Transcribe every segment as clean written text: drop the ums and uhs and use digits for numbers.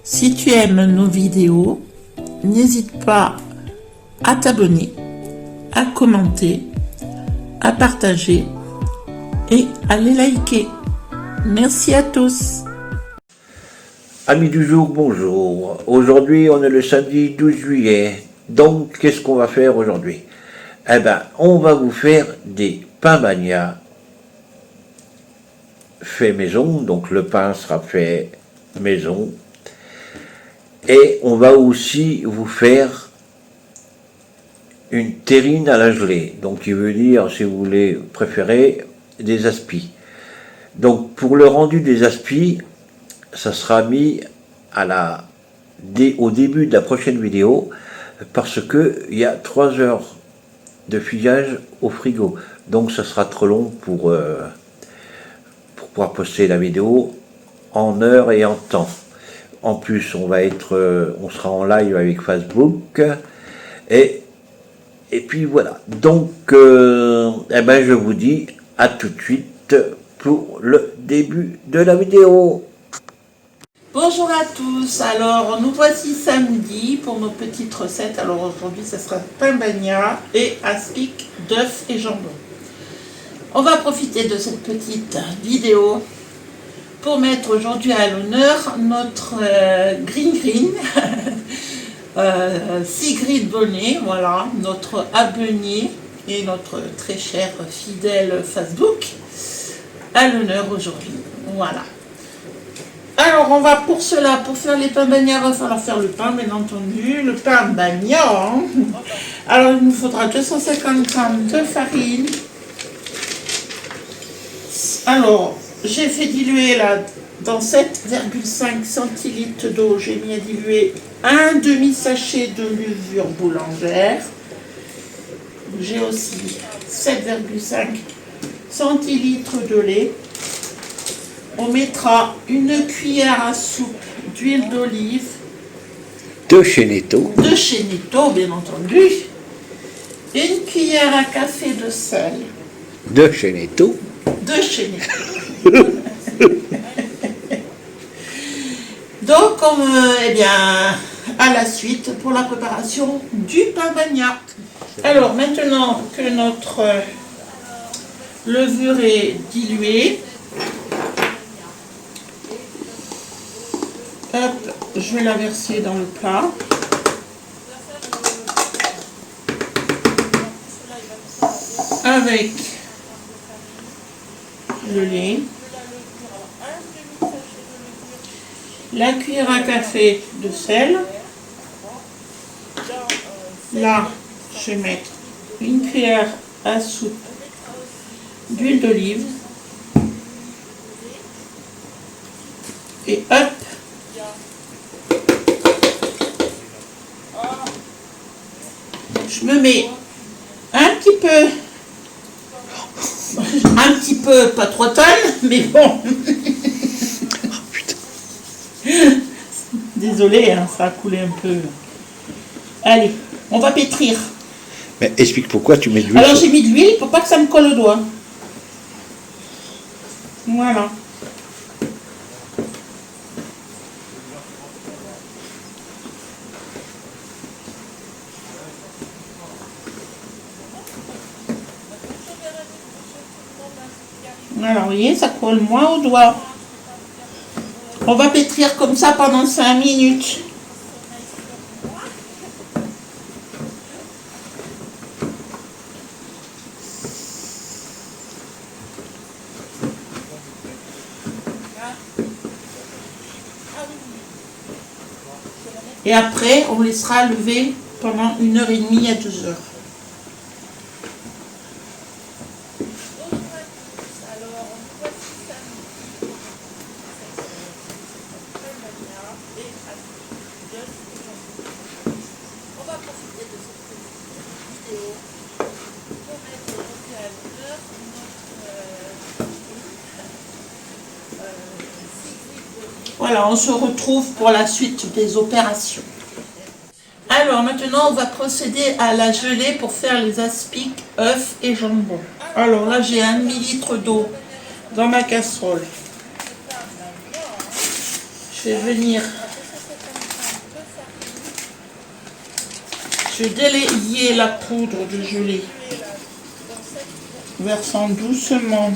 Si tu aimes nos vidéos, n'hésite pas à t'abonner, à commenter, à partager et à les liker. Merci à tous. Amis du jour, bonjour. Aujourd'hui, on est le samedi 12 juillet. Donc, qu'est-ce qu'on va faire aujourd'hui? Eh ben, on va vous faire des pains bagnas fait maison. Donc, le pain sera fait maison. Et on va aussi vous faire une terrine à la gelée. Donc, qui veut dire, si vous voulez préférer, des aspis. Donc, pour le rendu des aspis, ça sera mis au début de la prochaine vidéo parce que il y a 3 heures de figage au frigo. Donc, ça sera trop long pour pouvoir poster la vidéo en heure et en temps. En plus, on sera en live avec Facebook et puis voilà. Donc, eh ben, je vous dis à tout de suite pour le début de la vidéo. Bonjour à tous, alors nous voici samedi pour nos petites recettes. Alors aujourd'hui ça sera pain bagna et aspic d'œufs et jambon. On va profiter de cette petite vidéo pour mettre aujourd'hui à l'honneur notre Green Sigrid Bonnet, voilà, notre abonné et notre très cher fidèle Facebook à l'honneur aujourd'hui, voilà. Alors on va pour faire les pains bagnas, il va falloir faire le pain bien entendu, le pain bagna. Hein. Alors il nous faudra 250 g de farine. Alors j'ai fait diluer là dans 7,5 centilitres d'eau, j'ai mis à diluer un demi-sachet de levure boulangère. J'ai aussi 7,5 centilitres de lait. On mettra une cuillère à soupe d'huile d'olive. De chez Netto. De chez Netto, bien entendu. Une cuillère à café de sel. De chez Netto. De chez Netto. Donc, eh bien, à la suite pour la préparation du pain bagna. Alors, maintenant que notre levure est diluée, hop, je vais la verser dans le plat. Avec le lait. La cuillère à café de sel. Là, je vais mettre une cuillère à soupe d'huile d'olive. Et hop, je me mets un petit peu, pas 3 tonnes, mais bon. Désolé, hein, ça a coulé un peu. Allez, on va pétrir. Mais explique pourquoi tu mets de l'huile. Alors j'ai mis de l'huile pour pas que ça me colle au doigt. Voilà. Alors, vous voyez, ça colle moins au doigt. On va pétrir comme ça pendant 5 minutes. Et après, on laissera lever pendant 1h30 à 2h. Voilà, on se retrouve pour la suite des opérations. Alors maintenant, on va procéder à la gelée pour faire les aspics, œufs et jambon. Alors là, j'ai 1 millilitre d'eau dans ma casserole. Je vais venir Je vais délayer la poudre de gelée, versant doucement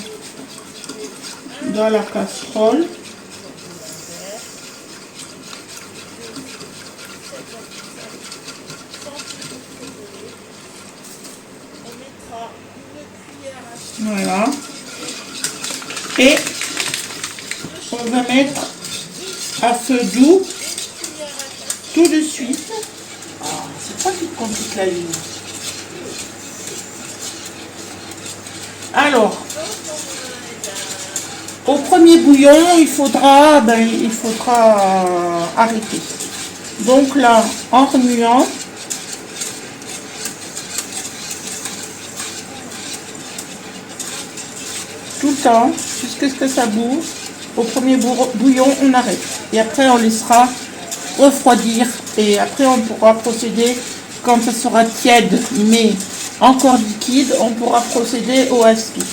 dans la casserole. Voilà. Et on va mettre à feu doux tout de suite. Ah, c'est pas qui complique la vie. Alors, au premier bouillon, il faudra arrêter. Donc là, en remuant, tout le temps, jusqu'à ce que ça boue. Au premier bouillon, on arrête. Et après, on laissera refroidir. Et après, on pourra procéder, quand ça sera tiède, mais encore liquide, on pourra procéder au aspic.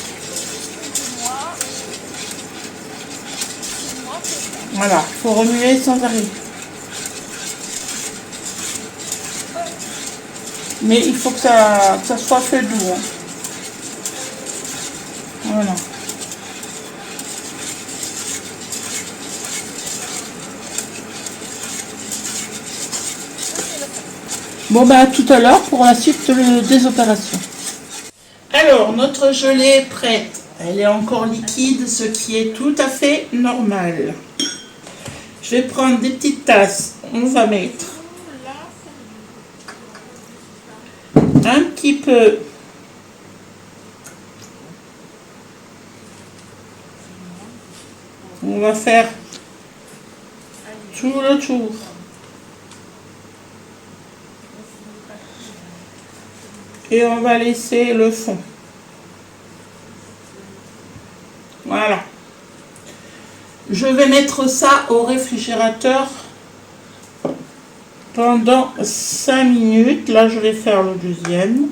Voilà, il faut remuer sans arrêt. Mais il faut que ça soit fait doux. Hein. Voilà. Bon bah à tout à l'heure pour la suite des opérations. Alors notre gelée est prête. Elle est encore liquide, ce qui est tout à fait normal. Je vais prendre des petites tasses. On va mettre un petit peu on va faire tout le tour. Et on va laisser le fond. Voilà. Je vais mettre ça au réfrigérateur pendant 5 minutes. Là, je vais faire le deuxième.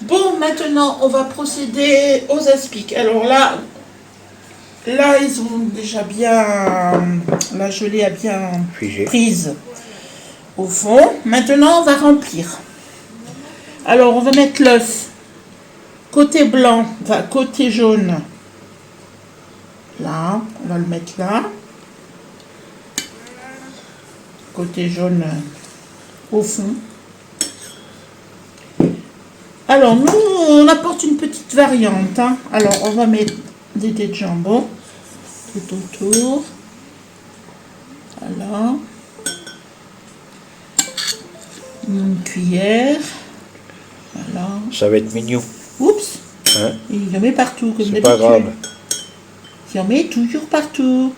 Bon, maintenant, on va procéder aux aspics. Alors là, ils ont déjà bien... La gelée a bien prise au fond. Maintenant, on va remplir. Alors, on va mettre l'œuf côté blanc, enfin côté jaune. Là, on va le mettre là. Côté jaune au fond. Alors, nous, on apporte une petite variante. Hein. Alors, on va mettre des dés de jambon tout autour. Voilà. Une cuillère. Voilà. Ça va être mignon. Oups. Hein? Il en met partout, comme d'habitude. C'est pas grave. Il en met toujours partout.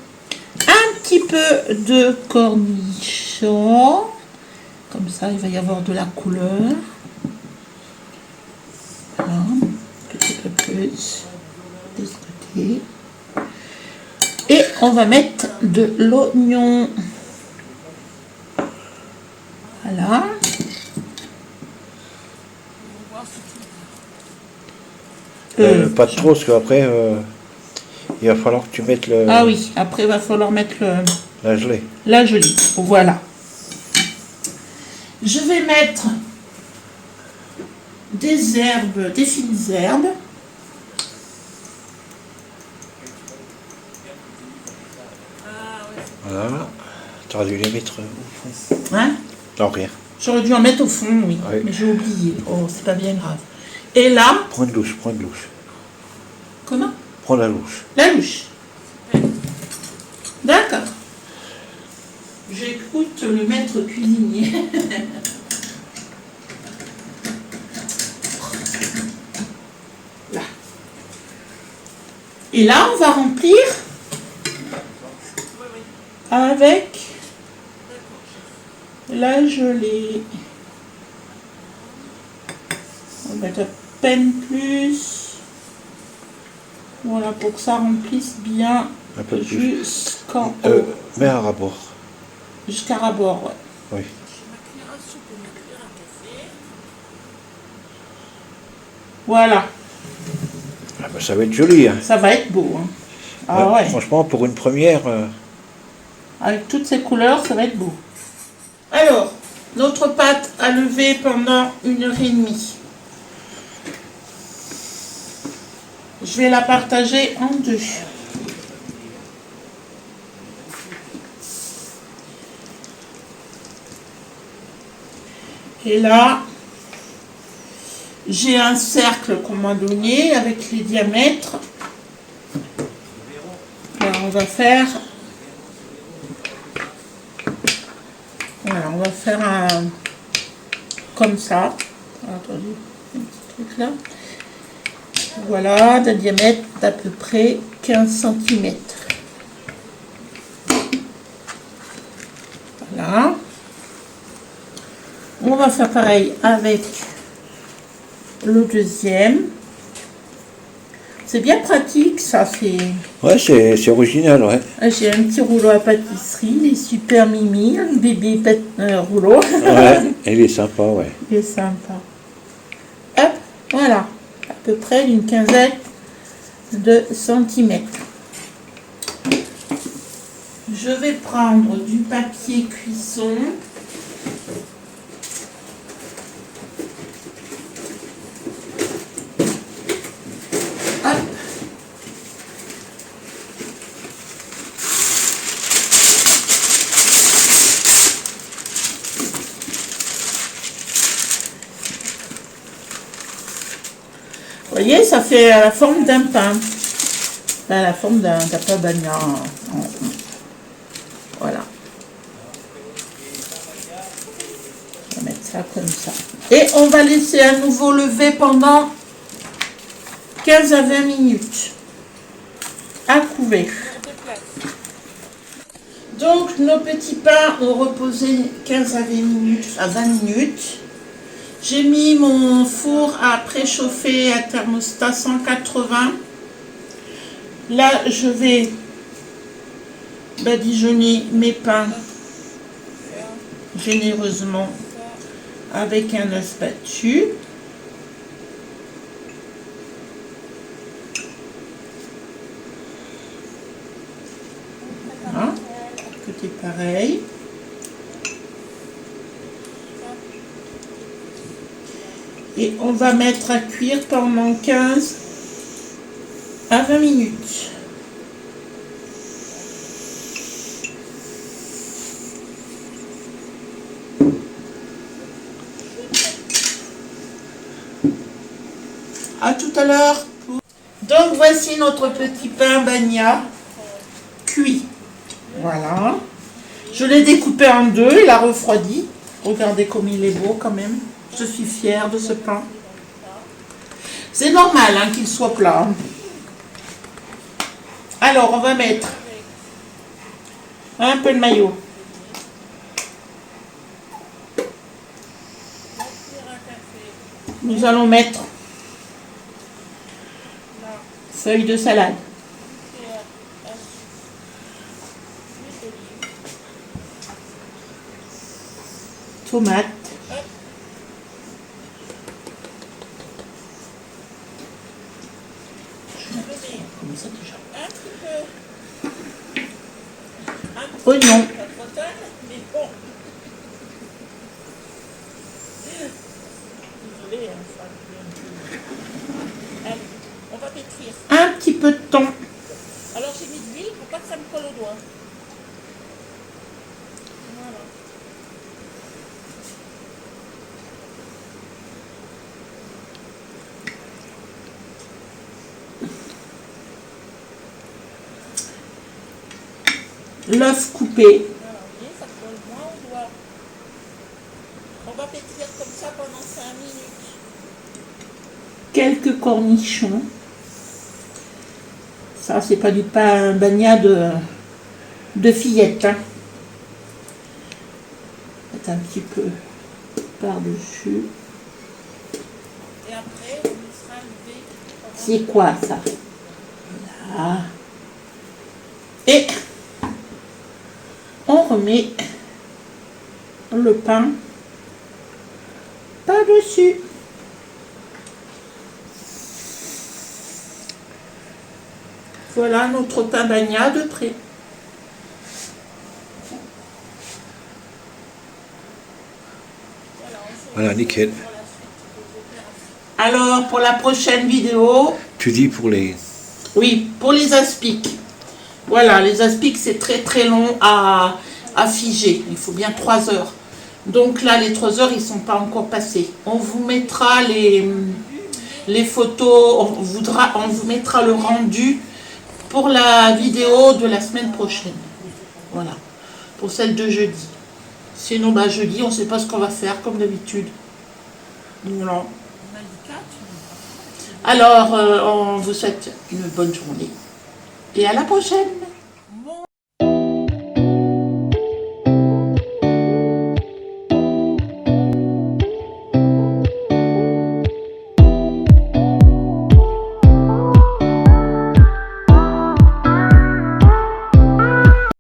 Un petit peu de cornichon. Comme ça, il va y avoir de la couleur. Voilà, un petit peu plus de ce côté. Et on va mettre de l'oignon. Voilà. Pas trop, parce qu'après, il va falloir que tu mettes le... Ah oui, après il va falloir mettre la gelée. La gelée, voilà. Je vais mettre des herbes, des fines herbes. Voilà. Tu aurais dû les mettre au fond. Hein? Non, rien. J'aurais dû en mettre au fond, oui. Mais j'ai oublié. Oh, c'est pas bien grave. Et là... Prends une louche, prends une louche. Comment? Prends la louche. La louche. D'accord. J'écoute le maître cuisinier. Là. Et là, on va remplir avec la gelée. On va mettre à peine plus. Voilà, pour que ça remplisse bien un peu plus. jusqu'en haut. Mets un rapport. Jusqu'à ras-bord, ouais. Oui. Voilà, Ah bah, ça va être joli. Hein. ça va être beau. Hein. Ah ouais, Franchement, pour une première, avec toutes ces couleurs, ça va être beau. Alors, notre pâte à lever pendant 1h30. Je vais la partager en deux. Et là, j'ai un cercle qu'on m'a donné avec les diamètres. Alors, on va faire... Voilà, on va faire un... Comme ça. Attendez, un petit truc là. Voilà, d'un diamètre d'à peu près 15 cm. Voilà. On va faire pareil avec le deuxième. C'est bien pratique, ça fait. ouais, c'est original, ouais. J'ai un petit rouleau à pâtisserie, les super mimi, un bébé rouleau. Ouais, il est sympa, ouais. Il est sympa. Hop, voilà, à peu près une quinzaine de centimètres. Je vais prendre du papier cuisson. Hop. Vous voyez, ça fait la forme d'un pain. Là, la forme d'un pain bagna. Voilà. On va mettre ça comme ça. Et on va laisser à nouveau lever pendant 15 à 20 minutes. À couvert. Donc, nos petits pains ont reposé 15 à 20 minutes, à 20 minutes. J'ai mis mon four à préchauffer à thermostat 180. Là, je vais badigeonner mes pains généreusement avec un œuf battu. Voilà, côté pareil. Et on va mettre à cuire pendant 15 à 20 minutes. À tout à l'heure. Donc voici notre petit pain bagna cuit. Voilà. Je l'ai découpé en deux, il a refroidi. Regardez comme il est beau quand même. Je suis fière de ce pain. C'est normal hein, qu'il soit plat. Alors, on va mettre un peu de maillot. Nous allons mettre feuilles de salade. Tomates. Oignons. On va pétrir. Un petit peu de thon. Alors j'ai mis de l'huile pour pas que ça me colle au doigt. Voilà. L'œuf coupé. Voilà, vous voyez, ça colle moins au doigt. On va pétrir comme ça pendant 5 minutes. Quelques cornichons. Ça, c'est pas du pain bagna de fillette. Hein. Mettre un petit peu par-dessus. Et après, on laissera lever. C'est quoi ça? Là. Et on remet le pain par-dessus. Voilà notre pain bagna de près. Voilà, nickel. Alors, pour la prochaine vidéo, Tu dis pour les... oui, pour les aspics. Voilà, les aspics, c'est très très long à figer. Il faut bien 3 heures. Donc là, les 3 heures, ils ne sont pas encore passés. On vous mettra les photos, on vous mettra le rendu pour la vidéo de la semaine prochaine. Voilà, pour celle de jeudi. Sinon, bah, jeudi, on ne sait pas ce qu'on va faire, comme d'habitude. Voilà. Alors, on vous souhaite une bonne journée. Et à la prochaine!